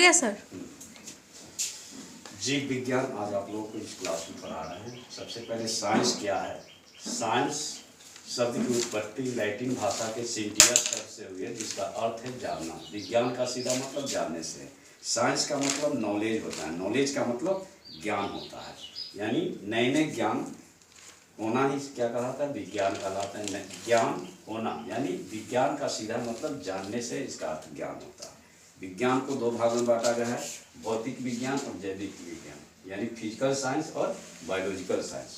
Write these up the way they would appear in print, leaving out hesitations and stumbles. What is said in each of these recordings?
Yes sir. जीव विज्ञान आज आप लोगों को इस क्लास में पढ़ा रहे हैं। सबसे पहले साइंस क्या है। साइंस शब्द की उत्पत्ति लैटिन भाषा के सिंटिया शब्द से हुई है, जिसका अर्थ है जानना। विज्ञान का सीधा मतलब जानने से। साइंस का मतलब नॉलेज होता है, नॉलेज का मतलब ज्ञान होता है, यानी नए नए ज्ञान होना ही क्या कहलाता है, विज्ञान कहलाता है। ज्ञान होना यानी विज्ञान का सीधा मतलब जानने से, इसका अर्थ ज्ञान होता है। विज्ञान को दो भागों में बांटा गया है, भौतिक विज्ञान और जैविक विज्ञान, यानी फिजिकल साइंस और बायोलॉजिकल साइंस।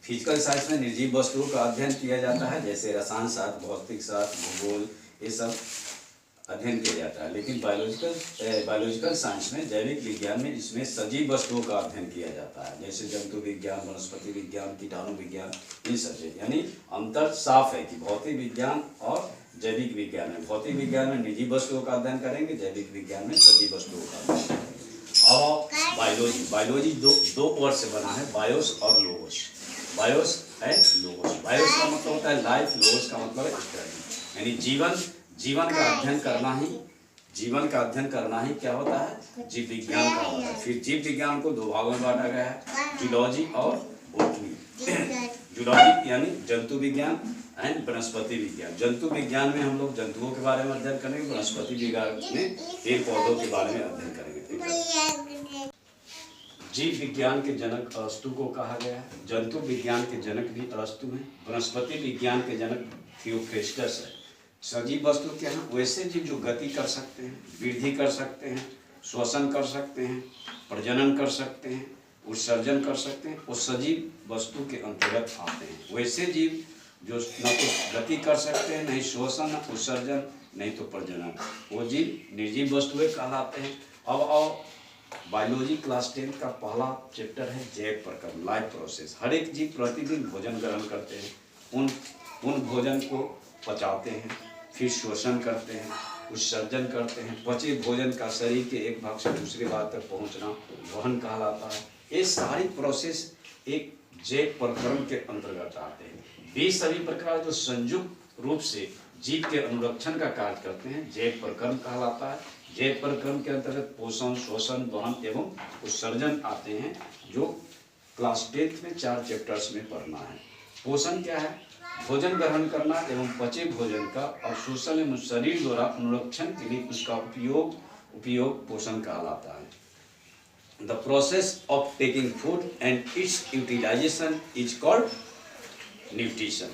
फिजिकल साइंस में निर्जीव वस्तुओं का अध्ययन किया जाता है, जैसे रसायन शास्त्र, भौतिक शास्त्र, भूगोल, ये सब अध्ययन किया जाता है। लेकिन बायोलॉजिकल साइंस में, जैविक विज्ञान में, इसमें सजीव वस्तुओं का अध्ययन किया जाता है, जैसे जंतु विज्ञान, वनस्पति विज्ञान, कीटाणु विज्ञान, इन सब से। यानी अंतर साफ है कि भौतिक विज्ञान और जैविक विज्ञान में, भौतिक विज्ञान में निर्जीव वस्तुओं का अध्ययन करेंगे, जैविक विज्ञान में सजीव वस्तुओं का अध्ययन करेंगे। और बायोलॉजी दो वर्ड से बना है, बायोस और लोगोस। बायोस है लोगोस। बायोस का मतलब होता है लाइफ, लोगोस का मतलब है स्टडी, यानी जीवन का अध्ययन करना ही, जीवन का अध्ययन करना ही क्या होता है, जीव विज्ञान का होता है। फिर जीव विज्ञान को दो भागों में बांटा गया है, जूलॉजी और बॉटनी। जूलॉजी यानी जंतु विज्ञान एंड वनस्पति विज्ञान। जंतु विज्ञान में हम लोग जंतुओं के बारे में अध्ययन करेंगे, वनस्पति विज्ञान में पेड़ पौधों के बारे में अध्ययन करेंगे। जीव विज्ञान के जनक अरस्तु को कहा गया है। जंतु विज्ञान के जनक भी अरस्तु हैं। वनस्पति विज्ञान के जनक थियोफ्रेस्टस है। सजीव वस्तु क्या है, वैसे जीव जो गति कर सकते हैं, वृद्धि कर सकते हैं, श्वसन कर सकते हैं, प्रजनन कर सकते हैं, उत्सर्जन कर सकते हैं, वो सजीव वस्तु के अंतर्गत आते हैं। वैसे जीव जो न तो गति कर सकते हैं, नहीं श्वसन, न उत्सर्जन, नहीं तो प्रजनन, वो जीव निर्जीव वस्तुएं कहलाते हैं। अब बायोलॉजी क्लास 10 का पहला चैप्टर है जैव प्रक्रम, लाइफ प्रोसेस। हर एक जीव प्रतिदिन भोजन ग्रहण करते हैं, उन भोजन को पचाते हैं, फिर श्वसन करते हैं, उत्सर्जन करते हैं। पचे भोजन का शरीर के एक भाग से दूसरे भाग तक पहुंचना वहन कहलाता है। ये सारी प्रोसेस एक जैव प्रक्रम के अंतर्गत आते हैं। ये सभी प्रकार जो संयुक्त रूप से जीव के अनुरक्षण का कार्य करते हैं, जैव प्रक्रम कहलाता है। जैव प्रक्रम के अंतर्गत पोषण, श्वसन, वहन एवं उत्सर्जन आते हैं, जो क्लास 10 में 4 चैप्टर्स में पढ़ना है। पोषण क्या है, भोजन ग्रहण करना एवं पचे भोजन का और शोषण एवं शरीर द्वारा अनुरक्षण के लिए उसका उपयोग पोषण कहलाता है। The process of taking food and its utilization is called nutrition.